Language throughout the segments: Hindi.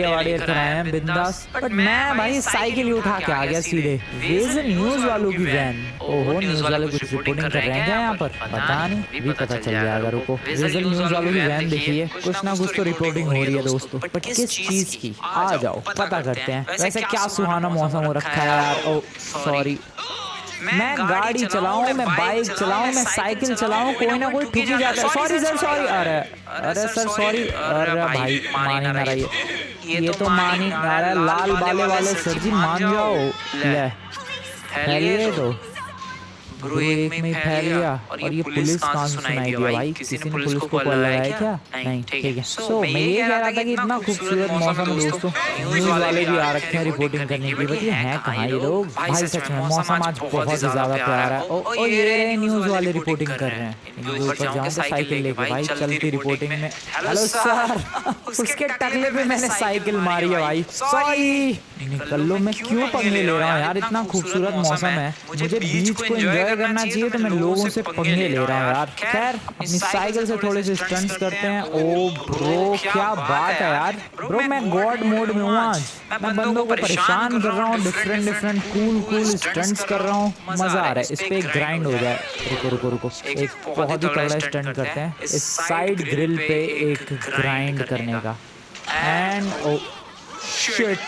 वाड़ियर कराए हैं बिंदास। बट मैं भाई साइकिल ही उठा के आ गया सीधे। वेजन न्यूज वालों की वैन। ओहो, न्यूज वाले कुछ रिपोर्टिंग कर रहे हैं क्या यहाँ पर? पता नहीं, भी पता चल जाएगा। रुको, वेजन न्यूज वालों की वैन देखिए, कुछ ना कुछ तो रिपोर्टिंग हो रही है दोस्तों। बट किस चीज की? आ जाओ पता करते हैं। वैसे क्या सुहाना मौसम हो रखा है यार। ओ सॉरी, मैं गाड़ी चलाऊं, मैं बाइक चलाऊं, मैं साइकिल चलाऊं, कोई ना कोई ठुक ही जाता है। Sorry sir, sorry. अरे अरे सर सॉरी। अरे भाई मान ही ना रहा ये तो मान ही ना रहा। लाल बाले वाले सर जी मान जाओ। ले फैलिए तो गुरु एक में ही फैल गया। और ये पुलिस कहाँ से सुनाई दिया भाई? किसी ने पुलिस को कॉल लगाया क्या? नहीं, ठीक है। सो मैं ये कह रहा था कि इतना खूबसूरत मौसम है दोस्तों, न्यूज वाले भी आ रखे हैं रिपोर्टिंग करने के लिए। बट ये हैं कहाँ ये लोग? भाई सच में मौसम आज बहुत ही ज्यादा प्यारा है। ओ ये रहे न्यूज वाले रिपोर्टिंग कर रहे हैं। इनके ऊपर जाऊँ तो साइकिल लेके भाई चलती रिपोर्टिंग में। हेलो सर, उसके टकले पे मैंने साइकिल मारी है भाई। सॉरी, निकल लो। मैं क्यों पंगे ले रहा हूँ यार? इतना खूबसूरत मौसम है, मुझे बीच को एंजॉय करना चाहिए, तो मैं लोगों से पंगे ले रहा हूँ यार। खैर, अपनी साइकिल से थोड़े से स्टंट्स करते हैं। ओ ब्रो, क्या बात है यार। ब्रो मैं गॉड मोड में हूँ आज। मैं बंदों को परेशान कर रहा हूँ, डिफरेंट डिफरेंट कूल स्टंट्स कर रहा हूँ। मजा आ रहा है। इस पे एक ग्राइंड हो जाए। रुको, एक बहुत ही तगड़ा स्टंट करते हैं इस साइड ग्रिल पे, एक ग्राइंड करने का। एंड ओ शिट,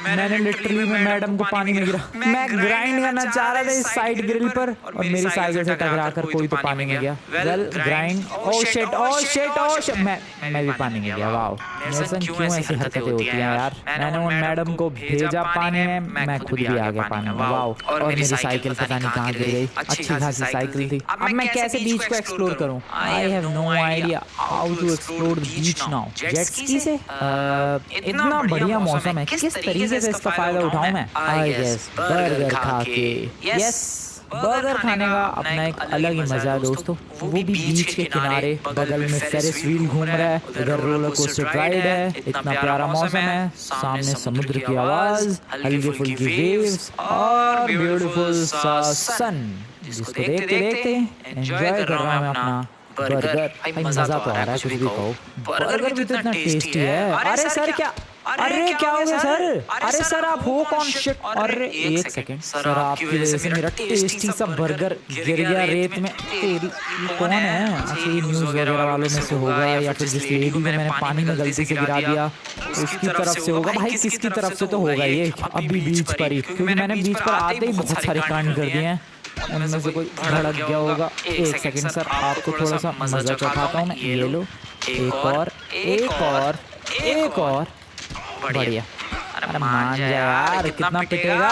मैंने लिटरली में मैडम को पानी में गिरा। मैं ग्राइंड करना चाह रहा था इस साइड ग्रिल पर, और मेरी साइकिल से टकरा कर कोई तो पानी में गया। Well grind. Oh shit, oh shit, oh shit, मैं भी पानी में गया। वाओ, मेरे संग क्यों ऐसी हरकतें होती हैं यार? मैंने उन मैडम को भेजा पानी में, मैं खुद भी आ गया पानी में। वाओ, और मेरी साइकिल पता नहीं कहाँ गिर गई। अच्छी खासी साइकिल थी। अब मैं कैसे बीच को एक्सप्लोर करूँ? I have no idea how to explore the beach now. Jet ski से? इतना बढ़िया मौसम है, किस तरीके से इसका फायदा उठाऊं मैं? आई गेस बर्गर खा के। यस, बर्गर खाने का अपना एक अलग ही मजा है दोस्तों। वो भी बीच के किनारे, बगल में फेरिस व्हील घूम रहा है, उधर रोलर कोस्टर राइड है। इतना प्यारा मौसम है, सामने समुद्र की आवाज, हल्की फुल्की वेव्स और ब्यूटीफुल सा सन, जिसको देखते देखते एंजॉय कर रहा हूं मैं अपना बर्गर। भाई मजा तो आ रहा है, कुछ भी कहो। बर्गर भी तो इतना टेस्टी है। अरे सर क्या, अरे क्या हो गया सर? अरे सर आप हो कौन? शिट, अरे एक सेकंड सर, आपकी वजह से मेरा टेस्टी सा बर्गर गिर गया रेत में। तेरी कौन है? अच्छा ये न्यूज वगैरह वालों में से होगा, या फिर जिस लेडी को मैंने पानी में गलती से गिरा दिया उसकी तरफ से होगा। भाई किसकी तरफ से तो होगा ये, अभी बीच पर ही, क्योंकि मैंने बीच पर आते ही बहुत सारे कांड कर दिए हैं। उनमें से कोई भड़क गया होगा। एक सेकंड सर, आपको थोड़ा सा मजा चखाता हूँ मैं। ये लो, एक और, एक और, एक और। बढ़िया। अरे मान जा यार, कितना पिटेगा?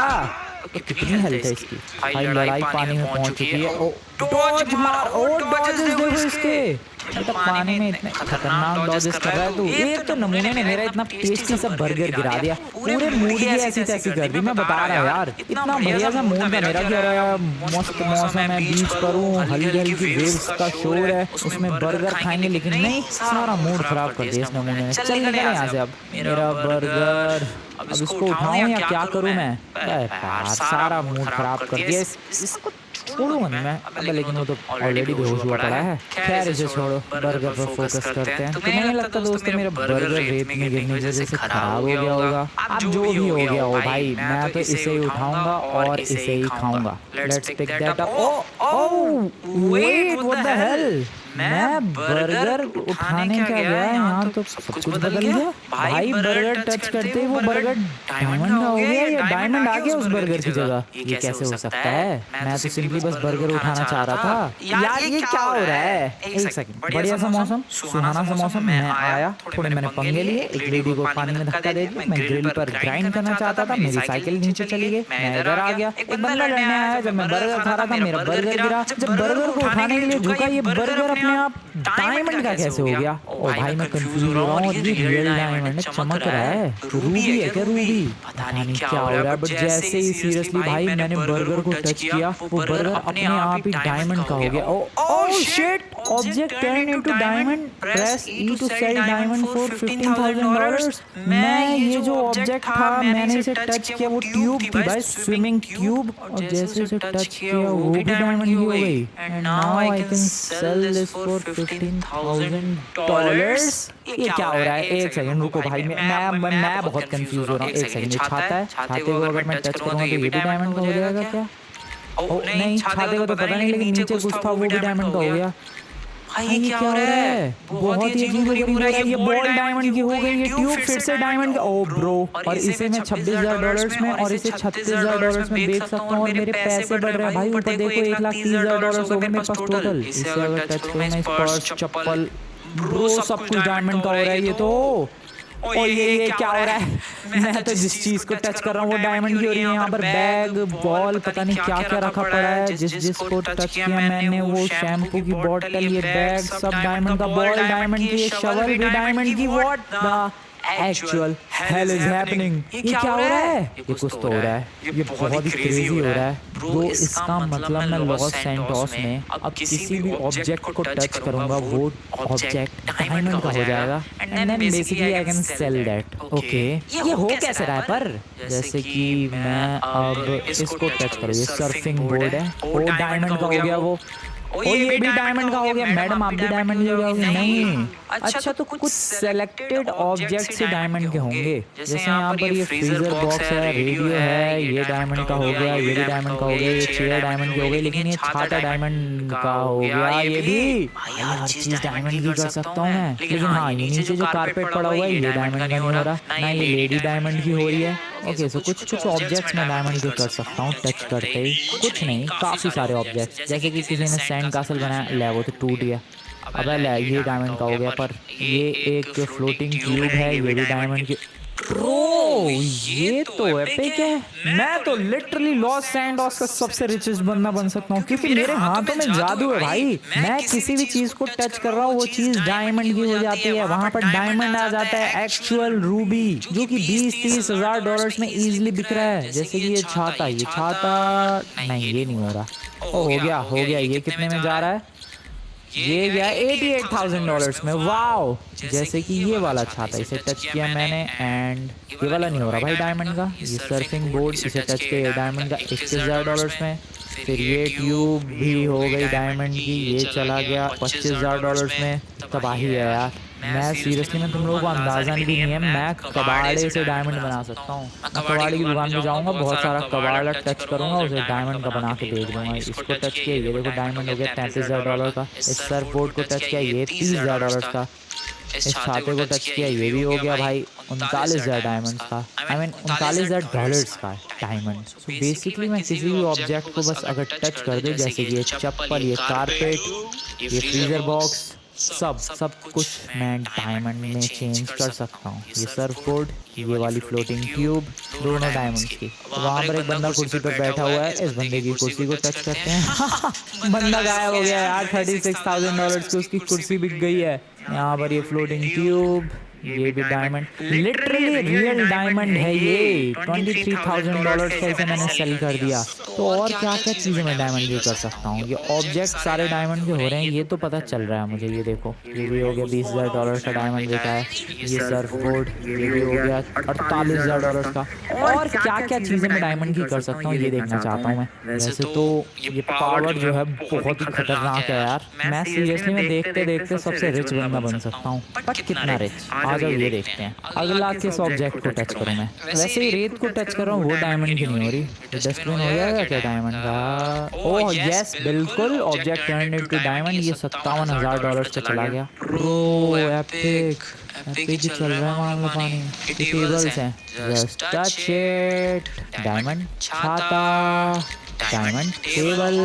तो कितनी हेल्थ है इसकी? भाई लड़ाई पानी में पहुंच चुकी है। ओ डॉज मार, ओ डॉजेस देखो इसके। तो पानी में इतने खतरनाक डॉजेस कर रहा है तू। एक तो नमूने ने मेरा इतना टेस्टी सा बर्गर गिरा दिया, पूरे मूड की ऐसी तैसी कर दी। मैं बता रहा हूँ यार, इतना बढ़िया सा मूड था मेरा कि यार मस्त मौसम है, बीच पर हूँ, हल्की हल्की वेव्स का शोर है, उसमें बर्गर खाएंगे। लेकिन नहीं, सारा मूड खराब कर दिया इस नमूने ने। चल निकल यहाँ से अब। मेरा बर्गर अब इसको उठाऊं या क्या करूं मैं? यार सारा मूड खराब कर दिया। इसको छोड़ूंगा नहीं मैं। अबे लेकिन वो तो ऑलरेडी बेहोश हुआ पड़ा है। खैर इसे छोड़ो, बर्गर पर फोकस करते हैं। तो नहीं लगता दोस्तों मेरा बर्गर रेत में गिरने की वजह से खराब हो गया होगा? अब जो भी हो गया हो भाई, मैं तो इसे ही उठाऊंगा और इसे ही खाऊंगा। Let's pick that up. Oh wait, what the hell? मैं बर्गर उठाने क्या गया, यहाँ तो सब कुछ बदल गया। भाई बर्गर टच करते ही वो बर्गर डायमंड का हो गया, या डायमंड आ गया उस बर्गर की जगह। ये कैसे हो सकता है? मैं तो सिंपली बस बर्गर उठाना चाह रहा था। यार ये क्या हो रहा है? एक सेकंड, बढ़िया सा मौसम, सुहाना सा मौसम। मैं आया, थोड़े मैंने पंगे लिए, एक लेडी को पानी में धक्का दे दिया। मैं ग्रिल पर ग्राइंड करना चाहता था, मेरी साइकिल नीचे चली गई, मैं इधर आ गया। एक बंदा लड़ने आया, जब मैं बर्गर खा रहा था मेरा बर्गर गिरा। जब बर्गर को उठाने के लिए झुका, ये बर्गर अपने आप डायमंड का कैसे हो गया? ओ भाई मैं कंफ्यूज हो रहा हूँ। ये रियल डायमंड चमक रहा है, रूबी है क्या? रूबी पता नहीं क्या हो रहा है। बट जैसे ही सीरियसली भाई मैंने बर्गर को टच किया, वो बर्गर अपने आप ही डायमंड का हो गया। ओ Oh shit! Object turned into diamond. Press E to sell diamond for $15,000. मैं ये जो ऑब्जेक्ट था मैंने इसे टच किया, वो ट्यूब थी भाई, स्विमिंग ट्यूब, और जैसे इसे टच किया वो भी डायमंड की हो गई। And now I can cell this for $15,000। ये क्या हो रहा है? एक सेकंड रुको भाई, मैं बहुत कंफ्यूज हो रहा हूँ। एक सेकंड, ये छाता है, छाते को अगर मैं टच करूँगा तो ये भी डायमंड का हो जाएगा क्या? ओ नहीं, छाते को तो पता नहीं, लेकिन नीचे कुछ था वो भी डायमंड का हो गया। भाई ये क्या हो रहा है? बहुत ही अजीब हो रहा है। ये बॉल डायमंड की हो गई, ये ट्यूब फिर से डायमंड का। ओ ब्रो, और इसे मैं $26,000 में और इसे $36,000 में बेच सकता हूँ और मेरे पैसे बढ़ रहे हैं भाई। ऊपर देखो $1,30,000 हो गए मेरे पास टोटल। इसे अगर टच करूँ मैं, इस पर्स, चप्पल, ब्रो सब कुछ डायमंड का हो रहा है ये तो। और ये क्या हो रहा है? मैं तो जिस चीज को टच कर रहा हूँ वो डायमंड की हो रही है। यहाँ पर बैग, बॉल, पता नहीं क्या क्या रखा पड़ा है। जिसको टच किया मैंने, वो शैम्पू की बोतल, ये बैग सब डायमंड का, बॉल डायमंड की, ये शवल भी डायमंड की। What the actual hell is happening? ये क्या हो रहा है? ये कुछ तो हो रहा है, ये बहुत ही क्रेजी हो रहा है ब्रो। इसका मतलब मैं लॉस सैंटोस में अब किसी भी ऑब्जेक्ट को टच करूंगा वो ऑब्जेक्ट डायमंड का हो जाएगा, and then basically I can sell that. Okay, ये हो कैसे रहा है? पर जैसे कि मैं अब इसको टच करूँ, ये सर्फिंग बोर्ड है, वो डायमंड का हो गया वो। ओ ये भी डायमंड का हो गया। मैडम आप भी डायमंड ले जाओगे? नहीं। अच्छा तो कुछ सेलेक्टेड ऑब्जेक्ट से डायमंड के होंगे। जैसे यहाँ पर ये फ्रीजर बॉक्स है, रेडियो है, ये डायमंड का हो गया, ये भी डायमंड का हो गया, ये चेयर डायमंड की हो गई, लेकिन ये छाता डायमंड का हो गया। ये भी हर चीज डायमंड की कर सकता हूँ मैं, लेकिन हाँ ये नीचे जो कारपेट पड़ा हुआ है ये डायमंड का नहीं हो रहा ना, ये लेडी डायमंड की हो रही है। ओके, सो कुछ ऑब्जेक्ट्स मैं डायमंड के कर सकता हूँ टच करते ही। कुछ नहीं, काफी सारे ऑब्जेक्ट्स। जैसे कि किसी ने सैंड कासल बनाया, ले वो तो टूट गया। अबे ले, ये डायमंड का हो गया। पर ये एक फ्लोटिंग क्यूब है, ये भी डायमंड की। ब्रो ये तो एपिक है। मैं तो लिटरली लॉस सैंटोस का सबसे रिचेस्ट बंदा बन सकता हूँ, क्योंकि मेरे हाथों में जादू है भाई। मैं किसी भी चीज को टच कर रहा हूँ वो चीज डायमंड की हो जाती है। वहां पर डायमंड आ जाता है, एक्चुअल रूबी, जो कि $20-30,000 में इजीली बिक रहा है। जैसे कि ये छाता नहीं, ये नहीं हो रहा। हो गया। ये कितने में जा रहा है? ये गया $88,000 में। वाओ, जैसे कि ये वाला छाता, इसे टच किया मैंने एंड ये वाला नहीं हो रहा भाई डायमंड का। ये सर्फिंग बोर्ड, इसे टच किया डायमंड का $21,000 में। फिर ये ट्यूब भी हो गई डायमंड की, ये चला गया $25,000 में। तबाही है यार। मैं सीरियसली में तुम लोगों को अंदाजा भी नहीं है, मैं कबाड़े से डायमंड बना सकता हूँ। मैं कबाड़े की दुकान पे जाऊंगा, बहुत सारा कबाड़ा टच करूंगा, उसे डायमंड का बना के बेच दूंगा। इसको टच किया, ये देखो डायमंड हो गया $33,000 का। इस सर्फ बोर्ड को टच किया, ये $30,000 का। इस छाते को टच किया, ये भी हो गया भाई $39,000 डायमंड का। आई मीन $39,000 का डायमंड। सो बेसिकली मैं किसी भी ऑब्जेक्ट को बस अगर टच कर दे, जैसे कि ये चप्पल, ये कारपेट, ये फ्रीजर बॉक्स, सब कुछ मैं डायमंड में चेंज कर सकता हूँ। ये सर्फ बोर्ड, ये वाली फ्लोटिंग ट्यूब, दोनों डायमंड की। वहाँ पर एक बंदा कुर्सी पर बैठा हुआ है, इस बंदे की कुर्सी को टच करते हैं। बंदा गायब हो गया यार। $36,000 की उसकी कुर्सी बिक गई है। यहाँ पर ये फ्लोटिंग ट्यूब, ये भी डायमंड, लिटरली रियल डायमंड है ये। $23,000 का इसे मैंने सेल कर दिया। तो और क्या क्या चीज़ें मैं डायमंड की कर सकता हूँ। ये ऑब्जेक्ट सारे डायमंड के हो रहे हैं, ये तो पता चल रहा है मुझे। ये देखो, ये भी हो गया $20,000 का डायमंड बिका है। ये सर्फ बोर्ड, ये भी हो गया $48,000 का। और क्या क्या चीज़ें मैं डायमंड की कर सकता हूँ ये देखना चाहता हूँ मैं। वैसे तो ये पावर जो है बहुत ही खतरनाक है यार। मैं सीरियसली में देखते देखते सबसे रिच बंदा बन सकता हूँ। बट कितना रिच, आ जाओ ये देखते हैं। अगला किस ऑब्जेक्ट को टच करूँ मैं? वैसे ही रेत को टच कर रहा हूँ, वो डायमंड की नहीं हो रही। डस्टबिन हो जाएगा क्या डायमंड का? ओह यस, बिल्कुल। Object turn into diamond. ये $57,000 का चला गया। ब्रो एपिक ही चल रहा है मामला। पानी ये टेबल्स हैं, जस्ट टच इट। डायमंड छाता, डायमंड टेबल,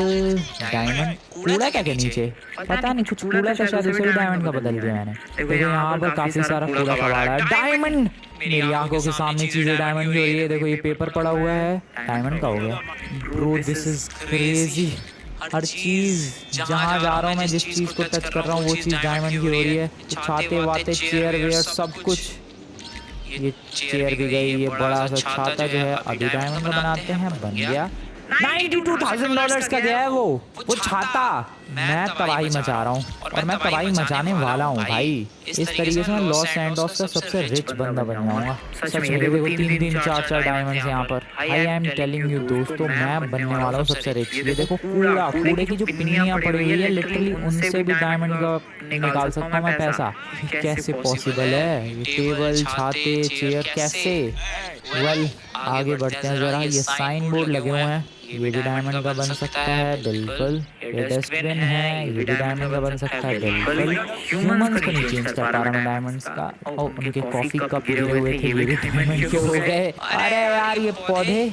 डायमंड कूड़ा क्या के नीचे, पता नहीं कुछ कूड़ा था शायद, उसे भी डायमंड का बदल दिया मैंने। देखो यहाँ पर काफी सारा कूड़ा पड़ा है। डायमंड मेरी आंखों के सामने चीजें डायमंड की हो रही है। देखो ये पेपर पड़ा हुआ है, डायमंड का हो गया। Bro this is crazy. हर चीज जहाँ जा रहा हूँ मैं, जिस चीज को टच कर रहा हूँ वो चीज डायमंड की हो रही है। छाते वाते, चेयर वेयर, सब कुछ। ये चेयर भी गई। ये बड़ा सा छाता जो है अभी डायमंड का बनाते हैं, बन गया। $92,000 का गया है वो छाता। मैं तबाही मचा रहा हूँ और मैं तबाही मचाने वाला हूँ भाई। इस तरीके से मैं लॉस सैंटोस का सबसे रिच बंदा बन जाऊंगा। सच में देखो 3-3 4-4 डायमंड्स यहाँ पर। भाई आई एम टेलिंग यू दोस्तों, मैं बनने वाला हूँ सबसे रिच। ये देखो कूड़े की जो पिन्नियाँ पड़ी हुई है, लिटरली उनसे भी डायमंड का निकाल सकता हूँ मैं पैसा। कैसे पॉसिबल है? ये टेबल, छाते, चेयर कैसे? वेल आगे बढ़ते हैं जरा। ये साइन बोर्ड लगे हुए हैं, ये भी डायमंड का बन सकता है बिल्कुल। ये डस्टबिन है, ये भी डायमंड का बन सकता है बिल्कुल। ह्यूमंस को नहीं चेंज कर पा रहा मैं डायमंड्स का। और उनके कॉफी कप गिरे हुए थे, ये भी डायमंड के हो गए। अरे यार ये पौधे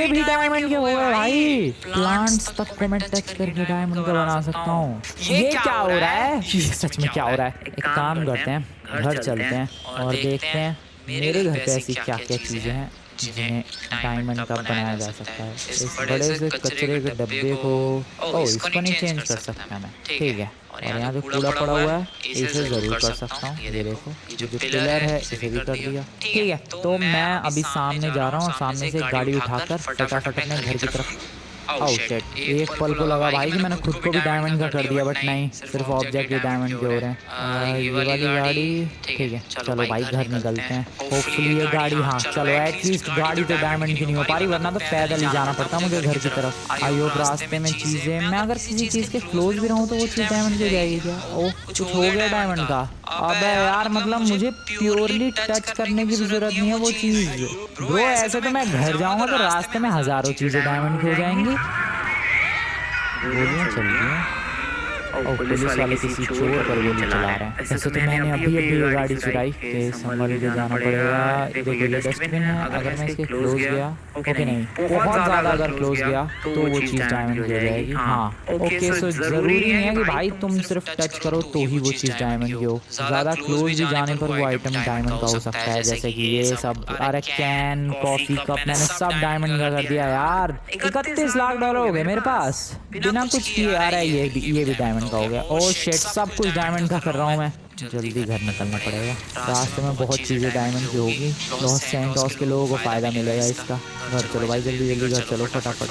भी डायमंड के हो गए भाई। प्लांट्स तक को मैं टच करके डायमंड का बना सकता हूँ। ये क्या हो रहा है? सच में क्या हो रहा है? एक काम करते हैं, घर चलते हैं और देखते हैं मेरे घर पे ऐसी क्या क्या चीजें हैं जिन्हें डायमंड का बनाया जा सकता है। इस बड़े से कचरे के डब्बे को इसको नहीं चेंज कर सकता मैं, ठीक है। और यहाँ जो कूड़ा पड़ा हुआ है इसे जरूर कर सकता हूँ। ये देखो ये जो पिलर है इसे भी कर दिया, ठीक है। तो मैं अभी सामने जा रहा हूँ और सामने से गाड़ी उठाकर फटाफट अपने घर की तरफ। ओह शिट, एक पल को लगा भाई कि मैंने खुद को भी डायमंड का कर दिया, बट नहीं, सिर्फ ऑब्जेक्ट ही डायमंड के हो रहे हैं। ये वाली गाड़ी ठीक है, चलो भाई घर निकलते हैं। होपफुली ये गाड़ी, हाँ चलो एटलीस्ट गाड़ी तो डायमंड की नहीं हो पा रही, वरना तो पैदल ही जाना पड़ता मुझे घर की तरफ। आई होप रास्ते में चीजें, मैं अगर किसी चीज के क्लोज भी रहूँ तो वो चीज डायमंड की हो जाएगी क्या? ओह कुछ हो गया डायमंड का। अबे यार मतलब मुझे प्योरली टच करने की भी जरूरत नहीं है वो चीज। ब्रो ऐसे तो मैं घर जाऊंगा तो रास्ते में हजारों चीजें डायमंड की हो जाएंगी। गोलियां चल रही हैं और पुलिस वाले किसी चोर पर गोली चला रहे हैं। वैसे तो मैंने अभी ये गाड़ी चुराई, संभल के जाना पड़ेगा। देखो ये डस्टबिन है, अगर मैं इसके क्लोज गया, ओके नहीं बहुत ज़्यादा अगर क्लोज गया तो वो चीज़ डायमंड की हो जाएगी। हाँ ओके, सो ज़रूरी नहीं है कि भाई तुम सिर्फ टच करो तो ही वो चीज़ डायमंड की हो। ज़्यादा क्लोज भी जाने पर वो आइटम डायमंड का हो सकता है, जैसे कि ये सब। अरे कैन, कॉफ़ी कप, मैंने सब डायमंड का कर दिया यार। $31 लाख हो गए मेरे पास बिना कुछ किए। आ रहा है ये भी डायमंड का हो गया। ओह शिट, सब कुछ डायमंड का कर रहा हूँ मैं। जल्दी घर निकलना पड़ेगा, रास्ते में बहुत चीज़ें डायमंड की होगी। लॉस सैंटोस के लोगों को फ़ायदा मिलेगा इसका। घर चलो भाई, जल्दी जल्दी घर चलो, फटाफट।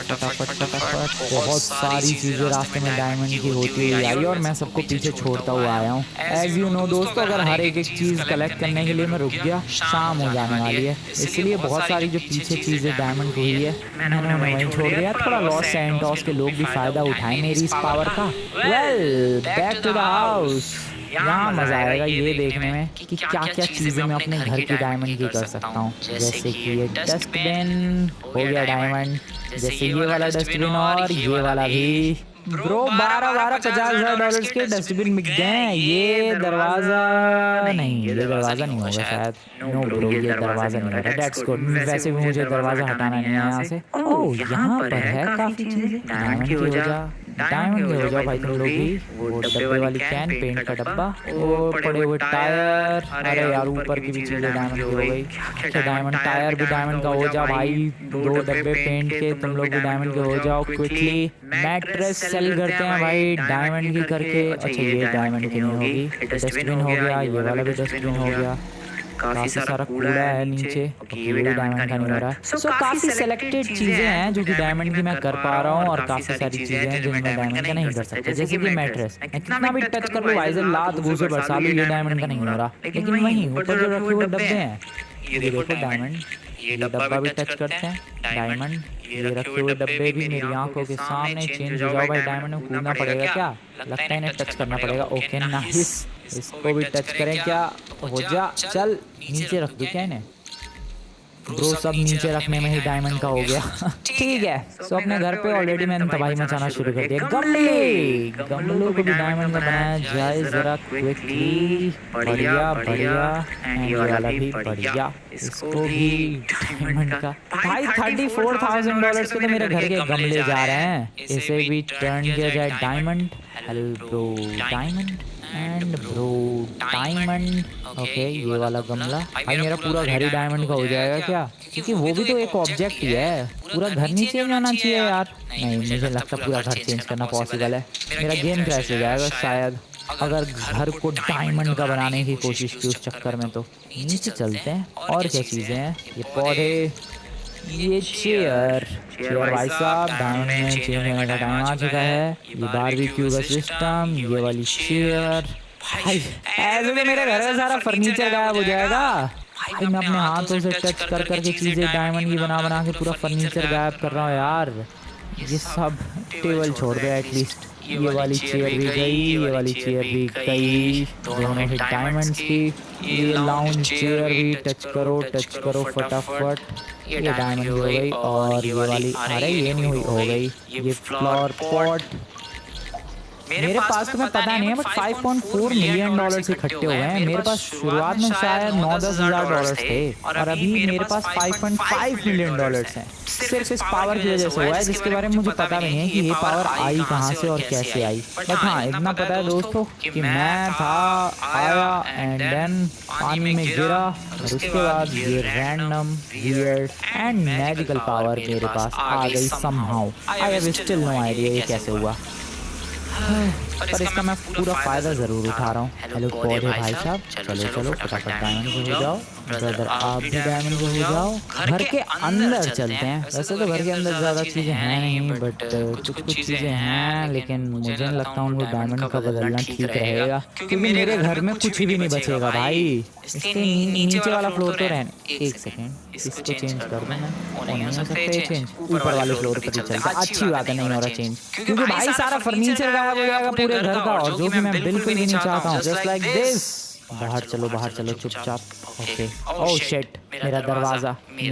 बहुत सारी चीज़ें रास्ते में डायमंड की होती हुई आई और मैं सबको पीछे छोड़ता हुआ आया हूँ। एज यू नो दोस्तों, अगर हर एक चीज़ कलेक्ट करने के लिए मैं रुक गया, शाम हो जाने वाली है। इसलिए बहुत सारी जो पीछे चीज़ें डायमंड हुई है मैंने वहीं छोड़ दिया। थोड़ा लॉस सैंटोस के लोग भी फ़ायदा उठाएं मेरी इस पावर का। Well back to the house. यहाँ मज़ा आएगा ये देखने में कि क्या क्या चीज़ें मैं अपने घर की डायमंड की कर सकता हूँ। जैसे कि ये डस्टबिन हो गया डायमंड, जैसे ये वाला डस्टबिन और ये वाला भी। ब्रो 50,000 के डस्टबिन बिक गए हैं। ये दरवाज़ा नहीं, ये दरवाज़ा नहीं होगा शायद। नो ब्रो, ये दरवाज़ा नहीं होगा। That's good. वैसे भी मुझे दरवाज़ा हटाना नहीं है यहाँ से। ओह यहाँ पर है काफ़ी चीज़ें। डायमंड की हो जा, डायमंड के हो जाओ भाई तुम लोग भी। वो डब्बे वाली कैन, पेंट का डब्बा, वो पड़े हुए टायर। अरे यार ऊपर की भी चीज़ें डायमंड की हो गई। अच्छा डायमंड टायर भी डायमंड का हो जा भाई। 2 डब्बे पेंट के तुम लोग भी डायमंड के हो जाओ क्विकली। मैट्रेस सेल करते हैं भाई डायमंड की करके। अच्छा ये डायमंड की नहीं होगी। डस्टबिन हो गया, ये वाला भी डस्टबिन हो गया। काफी सारा कूड़ा है नीचे, ये भी डायमंड का नहीं हो रहा। सो काफी सिलेक्टेड चीजें हैं जो कि डायमंड की मैं कर पा रहा हूँ और काफी सारी चीजें हैं जिन्हें मैं डायमंड का नहीं कर सकता। जैसे कि मैट्रेस, मैं कितना भी टच कर लूँ वाइजर लात घूसे बरसा लूँ, ये डायमंड का नहीं हो रहा। लेकिन वहीं ऊपर जो रखे हुए डब्बे हैं ये देखो डायमंड। ये डब्बा भी टच करते हैं डायमंड। ये रखे हुए डब्बे भी मेरी आंखों के सामने चेंज हो जाओ भाई। डायमंड में कूदना पड़ेगा क्या? लगता है इन्हें टच करना पड़ेगा। ओके नाइस, इसको भी टच करें क्या? हो जा, चल नीचे रख दो क्या इन्हें? ब्रो सब नीचे रखने में ही डायमंड का हो गया। ठीक है, सो अपने घर पे ऑलरेडी मैंने तबाही मचाना शुरू कर दिया। गमलों को भी डायमंड का बनाया जाए जरा क्विकली। बढ़िया बढ़िया, एंड ये वाला भी बढ़िया, इसको भी डायमंड का। भाई $34,000 के तो मेरे घर के गमले जा रहे हैं। इसे भी टर्न किया जाए diamond. Hello bro, diamond and bro diamond. Okay ये वाला गमला, भाई मेरा पूरा घर ही डायमंड का हो जाएगा क्या? क्योंकि वो भी तो एक ऑब्जेक्ट ही है। पूरा घर नहीं चेंज होना चाहिए यार। नहीं मुझे लगता पूरा घर चेंज करना पॉसिबल है। मेरा गेम क्रैश हो जाएगा शायद अगर घर को डायमंड का बनाने की कोशिश की उस चक्कर में। तो नीचे चलते हैं और क्या चीज़ें हैं। ये पौधे ये चेयर चेयर भाई साहब, डायमंड में चेंज होने का टाइम आ चुका है। ये बारबेक्यू का सिस्टम, ये वाली चेयर भाई, ऐसे तो मेरे घर में सारा फर्नीचर गायब हो जाएगा भाई। मैं अपने हाथों से टच कर करके चीजें डायमंड की बना बना के पूरा फर्नीचर गायब कर रहा हूँ यार। ये सब टेबल छोड़ दे एटलीस्ट। ये वाली चेयर भी गई, ये वाली चेयर भी गई, दोनों ही डायमंड्स की। ये लाउंज चेयर भी टच करो फटाफट। ये डायमंड हो गई। और ये वाली, अरे ये नहीं हुई, हो गई। ये फ्लावर पॉट मेरे पास तुम्हें पता नहीं है बट $5.4 मिलियन इकट्ठे हुए हैं। मेरे पास शुरुआत में शायद 9-10 हज़ार डॉलर थे और अभी मेरे पास $5.5 मिलियन हैं। सिर्फ इस पावर की वजह से हुआ है, जिसके बारे में मुझे पता भी नहीं है कि ये पावर आई कहाँ से और कैसे आई। बट हाँ, इतना पता है दोस्तों कि मैं था, आया एंड देन पानी में गिरा और उसके बाद ये random weird and magical power मेरे पास आ गई somehow. I have still no idea ये कैसे हुआ, पर इसका मैं पूरा फायदा जरूर उठा रहा हूँ। हेलो पौधे भाई साहब, चलो चलो फटाफट डायमंड को हो जाओ। ब्रदर आप भी डायमंड को हो जाओ। घर के अंदर चलते हैं। वैसे तो घर के अंदर ज्यादा चीजें हैं नहीं, बट कुछ चीजें हैं, लेकिन मुझे नहीं लगता उनको डायमंड का बदलना ठीक रहेगा, क्योंकि मेरे घर में कुछ भी नहीं बचेगा भाई। इसके नीचे वाला फ्लोर तो रहने, एक सेकेंड इसको चेंज कर दूं मैं। नहीं हो सकता ये चेंज, ऊपर वाले फ्लोर पर ही चलता। अच्छी बात है, नहीं हो रहा चेंज, क्योंकि भाई सारा फर्नीचर गायब हो जाएगा पूरे घर का, और जो कि मैं बिल्कुल भी नहीं चाहता हूँ। Just like this. बाहर चलो चुपचाप। ओके, ओह शिट, मेरा दरवाजा ही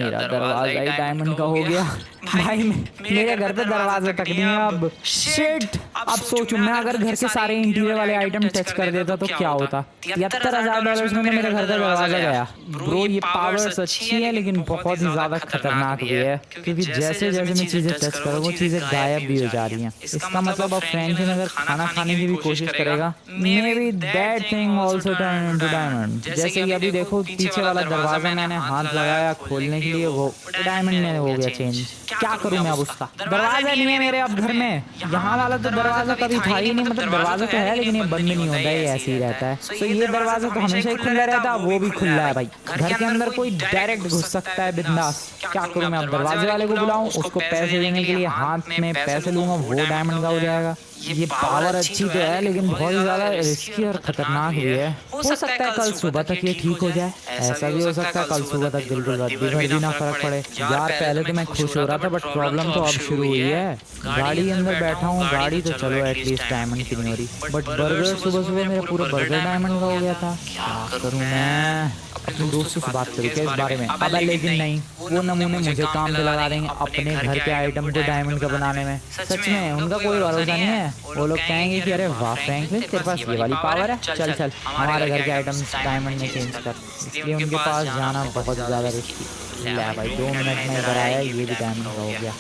डायमंड का हो गया भाई। मेरे घर पे दरवाजा तक नहीं है अब। शिट, अब सोचूं मैं अगर घर के सारे इंटीरियर वाले आइटम टच कर देता तो क्या होता। $73,000 में मेरे घर का दरवाजा गया। ब्रो ये पावर्स अच्छी है लेकिन बहुत ही ज्यादा खतरनाक भी है, क्योंकि जैसे जैसे मैं चीजें टच करूँ वो चीजें गायब भी हो जा रही हैं। इसका मतलब अब फ्रैंकलिन अगर खाना खाने की भी कोशिश करेगा, may be that thing also turn into diamond. जैसे कि अभी देखो पीछे वाला दरवाजा मैंने हाथ लगाया खोलने के लिए, वो डायमंड में हो गया चेंज। क्या करूं मैं अब उसका? दरवाजा नहीं है मेरे अब घर में। यहाँ वाला तो दरवाजा कभी था ही नहीं, मतलब दरवाजा तो है लेकिन ये बंद नहीं होता है, ये ऐसे ही रहता है। तो ये दरवाजा तो हमेशा ही खुला रहता है, वो भी खुला है भाई। घर के अंदर कोई डायरेक्ट घुस सकता है बिंदास। क्या करूं मैं अब? दरवाजे वाले को बुलाऊं, उसको पैसे देने के लिए हाथ में पैसे लूंगा, वो डायमंड का हो जाएगा। ये पावर अच्छी तो है लेकिन बहुत ज्यादा रिस्की और खतरनाक भी है। हो सकता है कल सुबह तक ये ठीक हो जाए, ऐसा भी हो सकता है कल सुबह तक बिल्कुल रद्दी भर भी ना फर्क पड़े। यार पहले तो मैं खुश हो रहा था, बट प्रॉब्लम तो अब शुरू हुई है। गाड़ी के अंदर बैठा हूँ, गाड़ी तो चलो एटलीस्ट डायमंड की नहीं हो रही, बट बर्गर सुबह सुबह मेरा पूरा बर्गर डायमंड का हो गया था। क्या करूँ मैं? अपने दोस्तों से बात करूँ क्या इस बारे में? अब लेकिन नहीं, वो नमूने मुझे काम पे लगा देंगे अपने घर के आइटम को डायमंड का बनाने में। सच में उनका कोई भरोसा नहीं है। वो लोग कहेंगे कि अरे वाह फ्रैंकलिन तेरे पास ये वाली पावर है, चल चल हमारे घर के आइटम्स डायमंड में चेंज कर। इसलिए उनके पास जाना बहुत ज़्यादा रिस्की। ले भाई 2 मिनट में इधर आया, ये भी डायमंड का हो गया।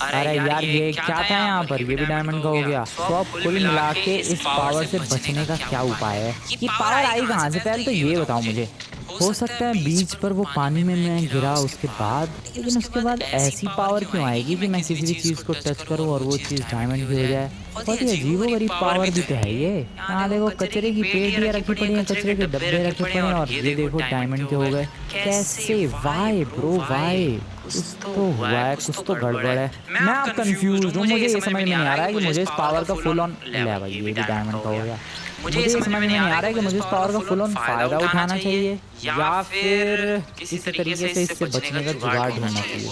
अरे यार ये क्या था यहाँ पर? ये भी डायमंड का हो गया। तो अब कुल मिला के इस पावर से बचने का क्या उपाय है? ये पावर आई कहाँ से? पहले तो ये बताओ मुझे। हो सकता है बीच पर वो पानी में मैं गिरा उसके बाद, लेकिन उसके बाद ऐसी पावर क्यों आएगी कि मैं किसी भी चीज़ को टच करूँ और वो चीज़ डायमंड की हो जाए? बहुत ही अजीबोगरीब पावर भी तो है ये। यहाँ देखो कचरे की पेटियाँ रखी पड़ी हैं, कचरे के डब्बे रखे पड़े हैं, और ये देखो डायमंड के हो गए। कैसे? Why bro why? कुछ तो हुआ है, कुछ तो गड़बड़ है। मैं अब कंफ्यूज हूँ, मुझे ये समझ में नहीं आ रहा है कि मुझे इस पावर का फुल ऑन, ले भाई ये भी डायमंड का हो गया। मुझे ये समझ में नहीं आ रहा है कि मुझे इस पावर का फुल ऑन फायदा उठाना चाहिए या फिर किसी तरीके से इससे बचने का जुगाड़ ढूंढना चाहिए।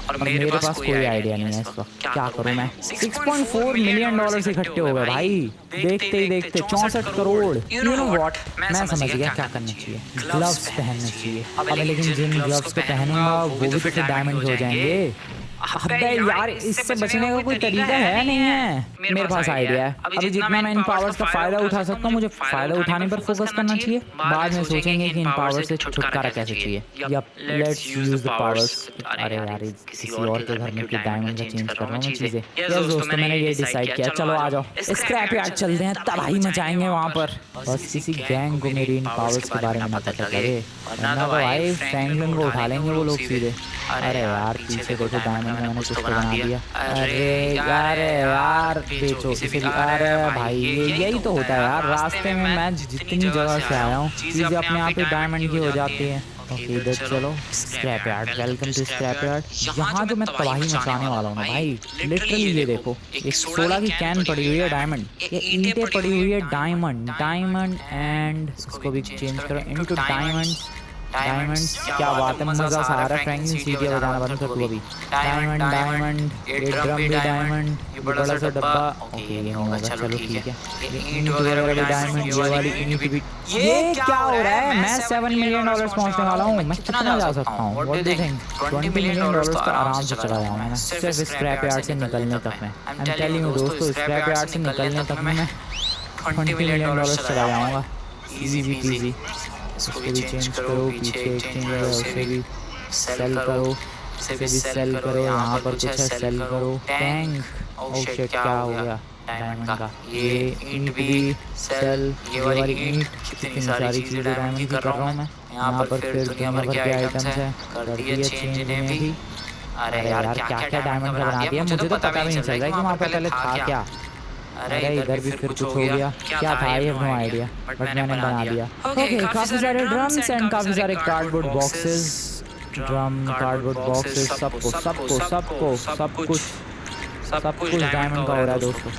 और मेरे पास कोई आइडिया नहीं है इसका। क्या करूं मैं? $6.4 मिलियन इकट्ठे हो गए भाई, देखते ही देखते 64 करोड़। यू नो व्हाट, मैं समझ गया क्या करना चाहिए। ग्लव्स पहनने चाहिए। अब लेकिन जिन ग्लव्स को पहनूंगा वो भी फिर डायमंड हो जाएंगे। अबे यार इससे बचने का कोई तरीका है नहीं है। मेरे पास आइडिया है। अभी जितना मैं इन पावर्स का फायदा उठा सकता हूँ, मुझे फायदा उठाने पर फोकस करना चाहिए। बाद में सोचेंगे कि इन पावर्स से छुटकारा कैसे चाहिए। Yup, let's use the powers. अरे यार किसी और के घर में की डायमंड का चेंज कर रहा हूँ मैं चीजें। यस दोस्तों, मैंने ये डिसाइड किया। चलो आ जाओ स्क्रैप यार्ड चलते हैं, तबाही मचाएंगे वहाँ पर। बस किसी गैंग को मेरी इन पावर्स के बारे में ना पता चले, वरना तो भाई फ्रैंकलिन को उठा लेंगे वो लोग सीधे। अरे यार पीछे देखो डायमंड में मैंने कुछ तो बना दिया। अरे यार बेचो इसे। अरे भाई यही तो होता है यार, रास्ते में मैं जितनी जगह से आया हूँ चीजें अपने आप ही डायमंड की हो जाती है। ओके इधर चलो scrap yard. Welcome to scrap yard. यहाँ जो मैं तबाही मचाने वाला हूँ ना भाई, लिटरली ये देखो, एक सोडा की कैन पड़ी हुई है डायमंड, ये ईंटें पड़ी हुई है डायमंड, डायमंड एंड इसको भी चेंज करो इनटू डायमंड्स। डायमंड्स क्या बात है, मजा सा आ रहा है। फ्रैंकलिन सीटियाँ बजाना बंद कर तू अभी। डायमंड डायमंड, ये ड्रम भी डायमंड, ये बड़ा सा डब्बा। ओके ये नहीं होगा, चलो ठीक है। ये ईंट वगैरह भी डायमंड, ये वाली ईंट भी। ये क्या हो रहा है? मैं $7 मिलियन पहुंचने वाला हूँ। मैं कितना जा सकता हूँ? What do you think? $20 million तो आराम से चला जाऊंगा मैं, सिर्फ स्क्रैप यार्ड से निकलने तक में। आई एम टेलिंग यू दोस्तों, स्क्रैप यार्ड से निकलने तक में मैं $20 मिलियन चला जाऊंगा, इजी पीजी। इसको भी चेंज करो, पीछे एक्सचेंज है उसे भी सेल करो, इसे भी सेल करो। यहाँ पर कुछ है, सेल करो। टैंक, ओह शिट क्या हो गया डायमंड का? ये ईंट भी सेल, ये वाली ईंट, कितनी सारी चीजें डायमंड की कर रहा हूँ मैं। यहाँ पर फिर दुनिया भर के आइटम्स है, कर दिए चेंज ने भी। अरे यार क्या क्या डायमंड का बना दिया, मुझे तो पता भी नहीं चल रहा है कि वहाँ पर पहले था क्या। अरे इधर भी फिर कुछ हो गया, क्या था I have no idea, but मैंने बना दिया। ओके काफी सारे ड्रम्स एंड काफी सारे cardboard boxes, drum cardboard boxes, सब कुछ डायमंड का हो रहा है दोस्तों।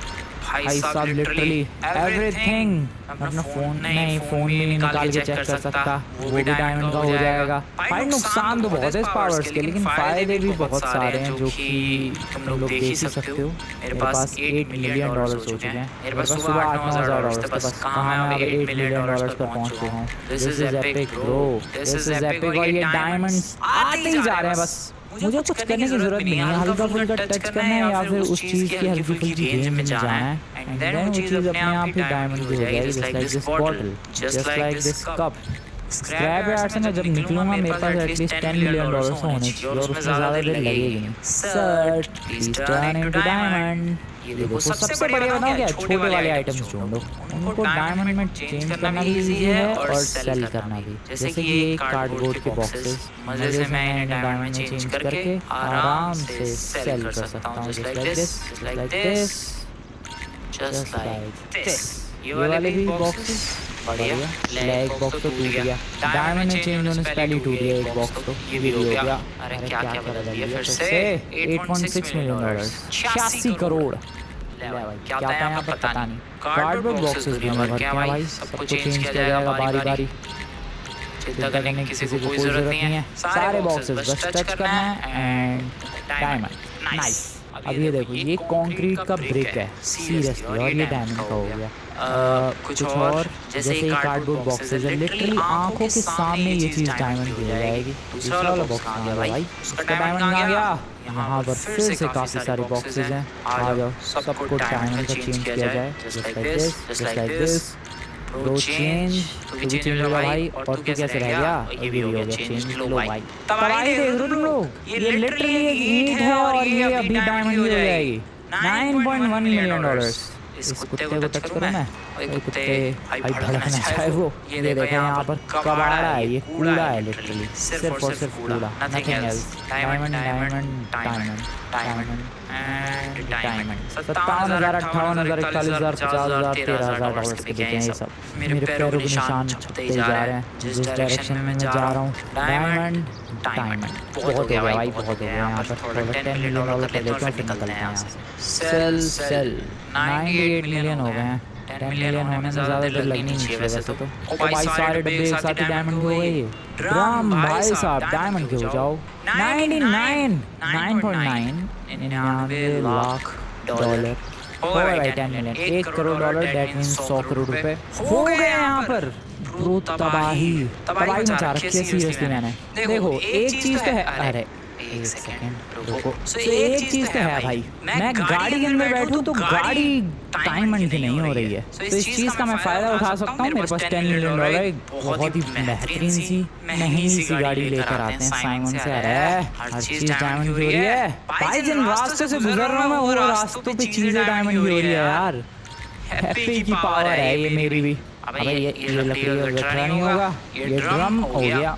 भाई साहब लिटरली एवरीथिंग। अपना फोन नहीं, फोन भी नहीं निकाल के चेक कर सकता, वो भी डायमंड का हो जाएगा। भाई नुकसान तो बहुत है इस पावर्स के, लेकिन फायदे भी बहुत सारे हैं जो कि तुम लोग देख ही सकते हो। मेरे पास $8 मिलियन हो चुके हैं। मेरे पास सुबह $8-9 के पास कहाँ मैं अब $8 मिलियन पर पहुंच चुका हूँ। This is epic bro, this is epic. और ये डायमंड्स आते ही जा रहे हैं, बस मुझे कुछ करने की जरूरत नहीं है, हल्का फुल्का टच करना है या फिर उस चीज की हल्की फुल्की रेंज में जाना है, एंड देन वो चीज अपने आप ही डायमंड की हो जाएगी। Just like this bottle, just like this cup. Scrap yard से मैं जब निकलूंगा मेरे पास एटलीस्ट $10 मिलियन होने चाहिए और उसमें ज्यादा देर लगेगी नहीं। Sir please turn into diamond. ये देखो सबसे बढ़िया बताऊं क्या, छोटे वाले आइटम्स ढूंढो, उनको डायमंड में चेंज करना भी इजी है और सेल करना भी। जैसे कि ये कार्डबोर्ड के बॉक्सेस, मजे से मैं इन्हें डायमंड में चेंज करके आराम से सेल कर सकता हूँ। Just like this, just like this, just like this. ये वाले भी बॉक्सेस बढ़िया। एक बॉक्स तो टूट गया, डायमंड में चेंज होने से पहले टूट गया एक बॉक्स, तो ये भी हो गया। अरे क्या क्या बदल दिया फिर से। $8.6 मिलियन, 86 करोड़। भाई क्या था यहाँ पर पता नहीं। कार्डबोर्ड बॉक्सेस भी हमें भरते हैं भाई, सबको चेंज किया जाएगा बारी बारी, चिंता करने की किसी को कोई जरूरत नहीं है। सारे बॉक्सेस बस टच करना है एंड डायमंड। नाइस। अब ये देखो ये कंक्रीट का ब्रिक है सीरियसली, और ये डायमंड का हो गया। कुछ और जैसे ये कार्डबोर्ड बॉक्सेस है, लिटरली आंखों के सामने ये चीज डायमंड की हो जाएगी। दूसरा वाला बॉक्स आ गया भाई, उसका डायमंड आ गया। यहाँ पर फिर से काफी सारे बॉक्सेस हैं, आ जाओ सबको डायमंड का चेंज किया जाए। Just like this, just like this. Low change, तू भी चेंज हो भाई। और तू कैसे रह गया? ये भी हो गया चेंज। लो भाई तबाही देख रहे हो तुम लोग, ये लिटरली एक ईंट है और ये अभी डायमंड की हो जाएगी। $9.1 मिलियन। इस कुत्ते को टच करो ना, ये कुत्ते भाई भड़कना चाहे वो। ये देखो यहाँ पर कबाड़ा है, ये कूड़ा है लिटरली, सिर्फ और सिर्फ कूड़ा, nothing else. Diamond diamond diamond diamond and diamond. 57,000, 58,000, 41,000, 50,000, $13,000 के देते हैं ये सब। मेरे पैरों के निशान छपते जा रहे हैं जिस डायरेक्शन में मैं जा रहा हूँ। डायमंड डायमंड बहुत हो गया भाई, बहुत हो गया। यहाँ पर $10 मिलियन कर लेते हैं, फिर निकलते हैं यहाँ से। सेल सेल 98 मिलियन हो गए हैं। 10 मिलियन होने में ज़्यादा देर लगनी नहीं चाहिए वैसे तो। ओ भाई सारे डब्बे एक साथ ही डायमंड के हो गए। ड्रम भाई साहब डायमंड के हो जाओ। 99.9 लाख डॉलर हो गए भाई। 10 million, $1 crore, that means 100 crore रुपए हो गए यहाँ पर। ब्रो तबाही मचा रखी है सीरियसली मैंने। देखो एक चीज तो है, अरे एक सेकंड रुको। एक चीज तो है भाई, मैं गाड़ी के अंदर बैठूं तो गाड़ी डायमंड की नहीं हो रही है, तो इस चीज का मैं फायदा उठा सकता हूँ। मेरे पास $10 मिलियन, बहुत ही बेहतरीन सी महंगी सी गाड़ी लेकर आते हैं साइमन से। अरे हर चीज डायमंड की हो रही है भाई, जिन रास्तों से गुजर रहा हूँ मैं वो रास्तों पे चीजें डायमंड की हो रही है यार। हैप्पी की पावर है ये मेरी भी। अबे ये लकड़ी और नहीं होगा। ये ड्रम हो गया।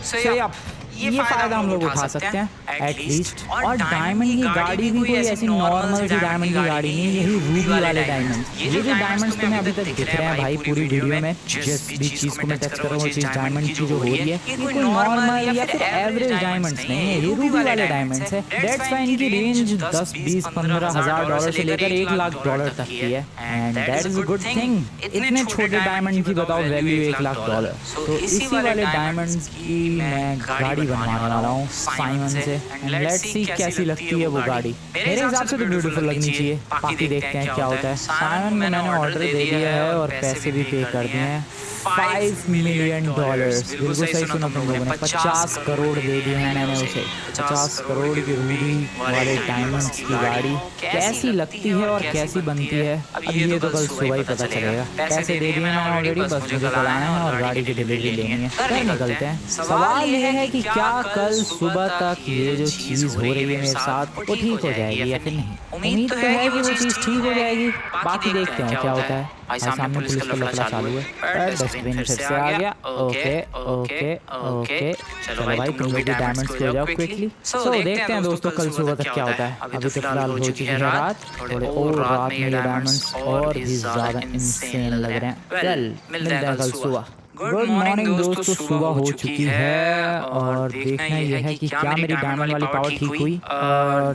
से अप ये फायदा हम लोग उठा सकते हैं एटलीस्ट। और डायमंड की गाड़ी भी कोई ऐसी नॉर्मल सी डायमंड की गाड़ी नहीं, यही रूबी वाले डायमंड। ये जो डायमंड्स तुम्हें अभी तक दिख रहे हैं भाई पूरी वीडियो में, जिस भी चीज को मैं टच कर रहा हूँ वो चीज डायमंड की जो हो रही है, ये कोई नॉर्मल या फिर एवरेज डायमंड्स नहीं है, ये रूबी वाले डायमंड्स है। दैट्स व्हाई इनकी रेंज 10, 20, 15 हजार डॉलर से लेकर 1 लाख डॉलर तक की है, and that is a good thing. इतने छोटे डायमंड की बताओ वैल्यू 1 लाख डॉलर। तो इसी वाले डायमंड्स की मैं गाड़ी बनवाने वाला हूँ साइमन से, एंड लेट्स सी कैसी लगती है वो गाड़ी। मेरे हिसाब से तो ब्यूटीफुल लगनी चाहिए, बाकी देखते हैं क्या होता है। साइमन में मैंने ऑर्डर दे दिया है और पैसे भी पे कर दिए हैं, $5 मिलियन। बिल्कुल सही सुना तुम लोगों ने, 50 करोड़ दे दिए हैं मैंने उसे। 50 करोड़ की रूबी वाले डायमंड्स की गाड़ी कैसी लगती है और कैसी बनती है अब ये तो कल सुबह ही पता चलेगा। पैसे दे दिए मैंने ऑलरेडी, बस मुझे चलाना है और गाड़ी की डिलीवरी लेनी है, फिर निकलते हैं। सवाल ये है कि क्या कल सुबह तक ये जो चीज़ हो रही है मेरे साथ वो ठीक हो जाएगी या फिर नहीं। उम्मीद तो है कि वो चीज़ ठीक हो जाएगी, बाकी देखते हैं क्या होता है। भाई सामने पुलिस का लफड़ा चालू है, डस्टबिन फिर से आ गया। ओके ओके ओके, चलो भाई तुम लोग भी डायमंड्स को जाओ क्विकली। सो देखते हैं दोस्तों कल सुबह तक क्या होता है। अभी तो फिलहाल हो चुकी है रात, थोड़े और रात में ये डायमंड्स और भी ज़्यादा इंसेन लग रहे हैं। चल मिलते हैं कल सुबह। गुड मॉर्निंग दोस्तों, सुबह हो चुकी है और देखना यह है कि क्या मेरी डायमंड वाली पावर ठीक हुई।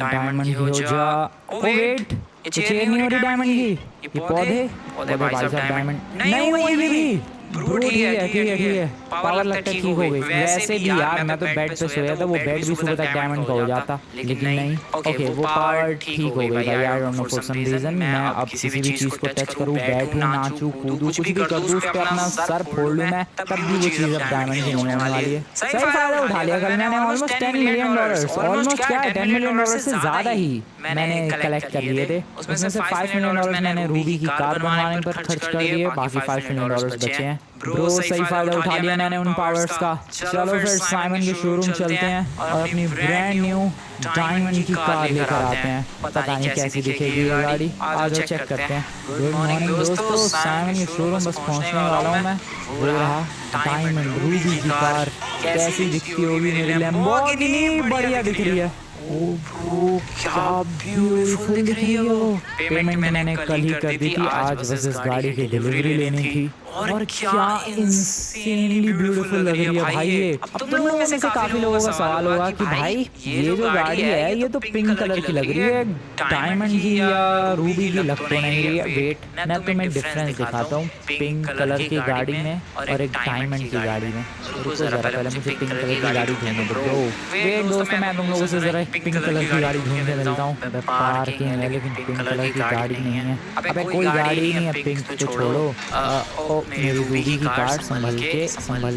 डायमंड की हो जा, ओ वेट, ये चेन नहीं हो रही डायमंड की, ये पौधे भाई साहब डायमंड नहीं हुई भी। ब्रो ठीक है, पावर लगता है ठीक हो गई। वैसे भी यार मैं तो बेड पे सोया था, वो बेड भी सुबह तक डायमंड का हो जाता, लेकिन नहीं। ओके वो पावर ठीक हो गई भाई, I don't know for some reason. मैं अब किसी भी चीज को टच करूँ, बैठूं, नाचूं, कूदूं, कुछ भी करूँ, उस पे अपना सर फोड़ लूं मैं, तब भी वो चीज अब डायमंड की होने वाली है। सही फायदा उठा लिया कल मैंने, ऑलमोस्ट $10 मिलियन। ऑलमोस्ट क्या है, $10 मिलियन से ज्यादा ही मैंने कलेक्ट कर लिए थे। उसमें से $5 मिलियन मैंने रूबी की कार बनवाने पर खर्च कर दिए, बाकी $5 मिलियन बचे हैं। ब्रो सही फायदा उठा लिया मैंने उन पावर्स का। चलो फिर साइमन के शोरूम चलते हैं और अपनी ब्रांड न्यू डायमंड की कार लेकर आते हैं। पता नहीं कैसी दिखेगी ये गाड़ी, आ जाओ चेक करते हैं। गुड मॉर्निंग दोस्तों, साइमन के शोरूम बस पहुंचने वाला हूँ मैं। वो रहा डायमंड रूबी की कार, कैसी दिखती होगी मेरी लैम्बोर्गिनी, बढ़िया दिख रही है। ओह ब्रो क्या ब्यूटीफुल दिख रही है वो। पेमेंट मैंने कल ही कर दी थी, आज बस इस गाड़ी की डिलीवरी लेनी थी और क्या इंसेनली ब्यूटीफुल लग रही है भाई ये। अब तुम लोगों में से काफी लोगों का सवाल होगा कि भाई ये जो गाड़ी है ये तो पिंक कलर की लग रही है, डायमंड की या रूबी की लग तो नहीं रही है। वेट मैं तुम्हें डिफरेंस दिखाता हूँ पिंक कलर की गाड़ी में और एक डायमंड की गाड़ी में। रुको जरा पहले मुझे पिंक कलर की गाड़ी ढूंढने दो। वेट दोस्तों मैं तुम लोगों से जरा पिंक कलर की गाड़ी ढूंढ के मिलता हूँ। पार्किंग है लेकिन पिंक कलर की गाड़ी नहीं है। अबे कोई गाड़ी नहीं है, पिंक तो छोड़ो। मेरी रूबी की कार संभल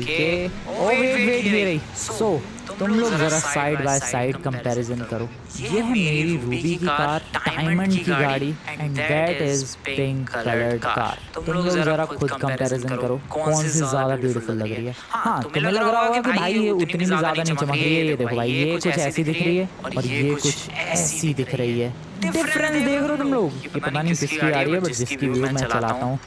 के ओ वेट ये रही। सो तुम लोग जरा साइड बाय साइड कंपैरिजन करो, ये है मेरी रूबी की कार, डायमंड की गाड़ी, and that is pink coloured car. तुम लोग जरा खुद कंपैरिजन करो कौन सी ज्यादा ब्यूटीफुल लग रही है। हाँ तुम्हें लग रहा होगा कि भाई ये उतनी भी ज्यादा नहीं चमक रही है, ये देखो भाई ये कुछ ऐसी दिख रही है और ये कुछ ऐसी दिख रही है। डिफरेंस देख रहे हो तुम लोग, ये पता नहीं किसकी आ रही है बट जिसकी व्यू मैं चलाता हूँ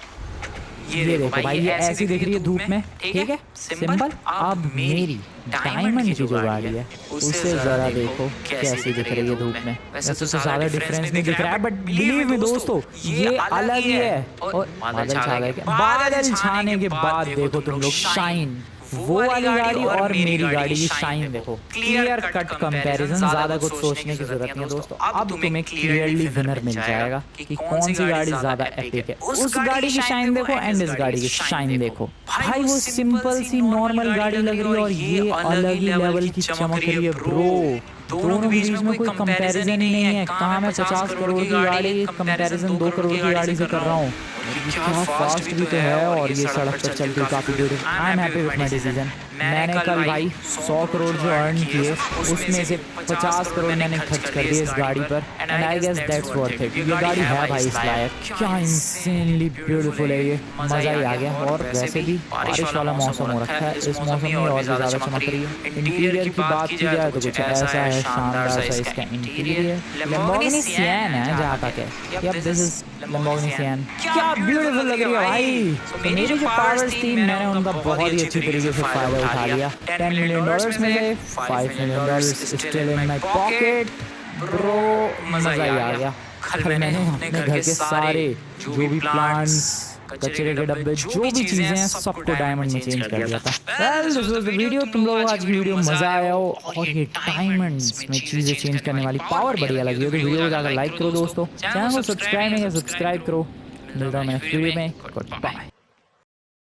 ये देखो भाई ये ऐसी दिख रही है धूप में, ठीक है सिंपल। अब मेरी डायमंड की जो गाड़ी है उसे जरा देखो कैसी दिख रही है धूप में। वैसे तो ज्यादा डिफरेंस नहीं दिख रहा है बट बिलीव मी दोस्तों ये अलग ही है। और बादल छाने के बाद देखो तुम लोग शाइन, वो वाली गाड़ी और मेरी गाड़ी की शाइन देखो, क्लियर कट कंपैरिजन, ज्यादा कुछ सोचने की जरूरत नहीं है दोस्तों। अब तुम्हें क्लियरली विनर मिल जाएगा कि कौन सी गाड़ी ज्यादा एपिक है। उस गाड़ी की शाइन देखो एंड इस गाड़ी की शाइन देखो। भाई वो सिंपल सी नॉर्मल गाड़ी लग रही है और ये अलग ही लेवल की चमक रही है ब्रो। दोनों के बीच में कोई कंपैरिजन ही नहीं है। कहाँ मैं 50 करोड़ की गाड़ी कंपैरिजन 2 करोड़ की गाड़ी से कर रहा हूँ। क्या फास्ट भी तो है और ये सड़क पर चलती है काफी दूर। I am happy with my decision. मैंने कल भाई 100 करोड़ जो अर्न किए उसमें से 50 करोड़ मैंने खर्च कर दिए इस गाड़ी पर, and I guess that's worth it. ये गाड़ी है भाई इस लायक, क्या इंसेनली ब्यूटीफुल है ये, मजा ही आ गया। और वैसे भी बारिश वाला मौसम हो रखा है, इस मौसम में और भी ज्यादा चमक रही है। इंटीरियर की बात की जाए तो कुछ ऐसा है शानदार सा इसका इंटीरियर। लैम्बोर्गिनी सियन है जहाँ तक है। Yup this is Lamborghini Sian. क्या ब्यूटीफुल लग रही है भाई। तो मेरी जो पावर्स थी मैंने उनका बहुत ही अच्छी तरीके से फायदा उठा लिया। $10 मिलियन में से $5 million still in my pocket bro. मजा ही आ गया। कल मैंने अपने घर के सारे जो भी प्लांट्स, कचरे के डब्बे, जो भी चीजें हैं सबको डायमंड में चेंज कर दिया था। Well this was the video. तुम लोगों को आज की वीडियो मजा आया हो और ये डायमंड्स में चीजें चेंज करने वाली पावर बढ़िया लगी हो तो वीडियो को जाकर लाइक करो दोस्तों। चैनल को सब्सक्राइब नहीं है सब्सक्राइब करो। मिलता हूं मैं नेक्स्ट वीडियो में। Good bye.